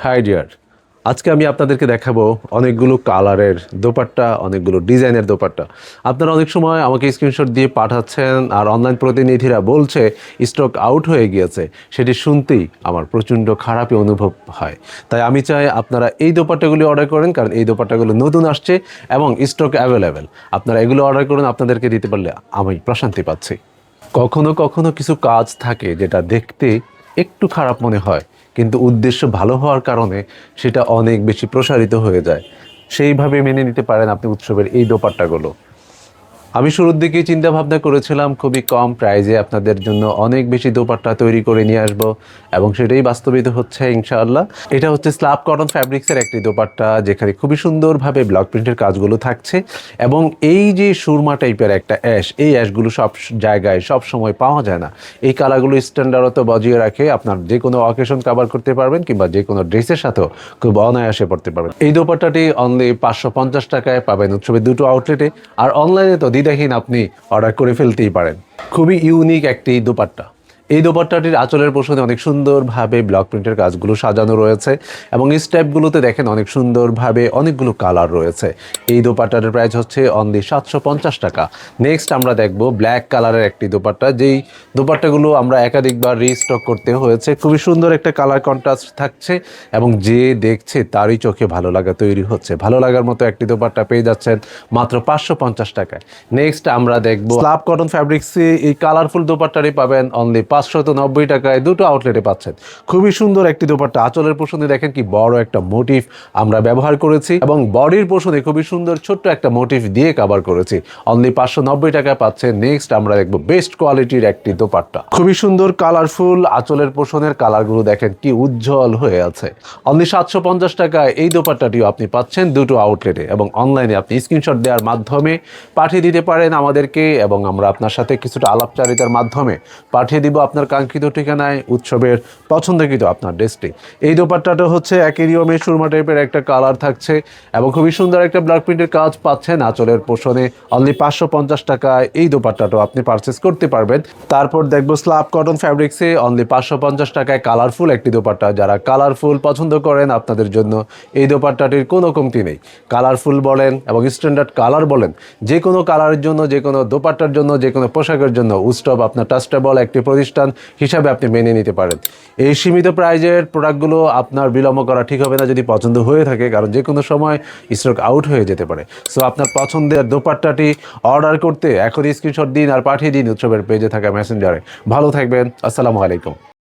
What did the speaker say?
High deer, আজকে আমি আপনাদেরকে দেখাবো অনেকগুলো কালারের দোপাট্টা, অনেকগুলো ডিজাইনের দোপাট্টা। আপনারা অনেক সময় আমাকে স্ক্রিনশট দিয়ে পাঠাচ্ছেন আর অনলাইন প্রতিনিধিরা বলছে স্টক আউট হয়ে গিয়েছে। সেটি শুনতেই আমার প্রচণ্ড খারাপই অনুভব হয়। তাই আমি চাই আপনারা এই দোপাট্টাগুলি অর্ডার করেন, কারণ এই দোপাট্টাগুলো নতুন আসছে এবং স্টক অ্যাভেলেবেল। আপনারা এগুলো অর্ডার করুন, আপনাদেরকে দিতে পারলে আমি প্রশান্তি পাচ্ছি। কখনো কখনো কিছু কাজ থাকে যেটা দেখতে একটু খারাপ মনে হয়, কিন্তু উদ্দেশ্য ভালো হওয়ার কারণে সেটা অনেক বেশি প্রসারিত হয়ে যায়। সেইভাবে মেনে নিতে পারেন আপনি উৎসবের এই দোপাট্টাগুলো। আমি শুরুর দিকেই চিন্তা ভাবনা করেছিলাম খুবই কম প্রাইজে আপনাদের জন্য অনেক বেশি দোপাট্টা তৈরি করে নিয়ে আসব, এবং সেটাই বাস্তবিত হচ্ছে ইনশাআল্লাহ। এটা হচ্ছে স্ল্যাব কটন ফ্যাব্রিক্সের একটি দোপাট্টা, যেখানে খুবই সুন্দরভাবে ব্লক প্রিন্টের কাজগুলো থাকছে। এবং এই যে সুরমা টাইপের একটা অ্যাশ, এই অ্যাশগুলো সব জায়গায় সব সময় পাওয়া যায় না। এই কালারগুলো স্ট্যান্ডার্ডত বজিয়ে রাখে আপনার যে কোনো অকেশন কভার করতে পারবেন, কিংবা যে কোনো ড্রেসের সাথেও খুব অনায়াসে পড়তে পারবেন। এই দোপাট্টাটি অনলি 550 টাকায় পাবেন উৎসবের দুটো আউটলেটে। আর অনলাইনে তো দ্বিধাহীন আপনি অর্ডার করে ফেলতেই পারেন। খুবই ইউনিক একটি দোপাট্টা। এই দোপাট্টাটির আঁচলের পোষণে অনেক সুন্দরভাবে ব্লক প্রিন্টের কাজগুলো সাজানো রয়েছে, এবং এই স্টেপগুলোতে দেখেন অনেক সুন্দরভাবে অনেকগুলো কালার রয়েছে। এই দোপাট্টাটার প্রাইস হচ্ছে অনলি 750 টাকা। নেক্সট আমরা দেখব ব্ল্যাক কালারের একটি দোপাট্টা। যেই দোপাট্টাগুলো আমরা একাধিকবার রিস্টক করতে হয়েছে। খুবই সুন্দর একটা কালার কন্ট্রাস্ট থাকছে, এবং যে দেখছে তারই চোখে ভালো লাগা তৈরি হচ্ছে। ভালো লাগার মতো একটি দোপাট্টা পেয়ে যাচ্ছেন মাত্র 550 টাকায়। নেক্সট আমরা দেখব স্ল্যাব কটন ফ্যাব্রিক্সে এই কালারফুল দোপাট্টাটি পাবেন অনলি 590 টাকায়। দুটো আউটলেটে পাচ্ছেন। খুবই সুন্দর একটি দোপাট্টা। আঁচলের পোষণে দেখেন কি বড় একটা মোটিভ আমরা ব্যবহার করেছি, এবং বডির পোষণে খুবই সুন্দর ছোট্ট একটা মোটিভ দিয়ে কভার করেছি। অনলি 590 টাকায় পাচ্ছেন। নেক্সট আমরা দেখব বেস্ট কোয়ালিটির একটি দোপাট্টা। খুবই সুন্দর কালারফুল আঁচলের পোষণের কালারগুলো দেখেন কি উজ্জ্বল হয়ে আছে। অনলি 750 টাকায় এই দোপাট্টাটিও আপনি পাচ্ছেন দুটো আউটলেটে, এবং অনলাইনে আপনি স্ক্রিনশট দেওয়ার মাধ্যমে পাঠিয়ে দিতে পারেন আমাদেরকে, এবং আমরা আপনার সাথে কিছুটা আলাপচারিতার মাধ্যমে পাঠিয়ে দিব আপনার কাঙ্ক্ষিত ঠিকানায় উৎসবের পছন্দকৃত আপনার ড্রেসটি। এই দোপাট্টাটা হচ্ছে একই নিয়মে সুরমা টাইপের একটা কালার থাকছে, এবং খুবই সুন্দর একটা ব্লক প্রিন্টের কাজ পাচ্ছেন আঁচলের পোষণে। অনলি 550 টাকায় এই দোপাট্টাটাও আপনি পারচেস করতে পারবেন। তারপর দেখবো স্ল্যাব কটন ফ্যাব্রিক্সে অনলি 550 টাকায় কালারফুল একটি দোপাট্টা। যারা কালারফুল পছন্দ করেন আপনাদের জন্য এই দোপাট্টাটির কোনো কমতি নেই। কালারফুল বলেন এবং স্ট্যান্ডার্ড কালার বলেন, যে কোনো কালারের জন্য, যে কোনো দোপাট্টার জন্য, যে কোনো পোশাকের জন্য উৎসব আপনার ট্রাস্টেবল একটি প্রতিষ্ঠান হিসাবে আপনি মেনে নিতে পারেন। এই সীমিত প্রাইজের প্রোডাক্টগুলো আপনার বিলম্ব করা ঠিক হবে না যদি পছন্দ হয়ে থাকে, কারণ যে কোনো সময় স্টক আউট হয়ে যেতে পারে। সো আপনার পছন্দের দোপাট্টাটি অর্ডার করতে এখনই স্ক্রিনশট দিন আর পাঠিয়ে দিন উৎসবের পেজে থাকা মেসেঞ্জারে। ভালো থাকবেন। আসসালামু আলাইকুম।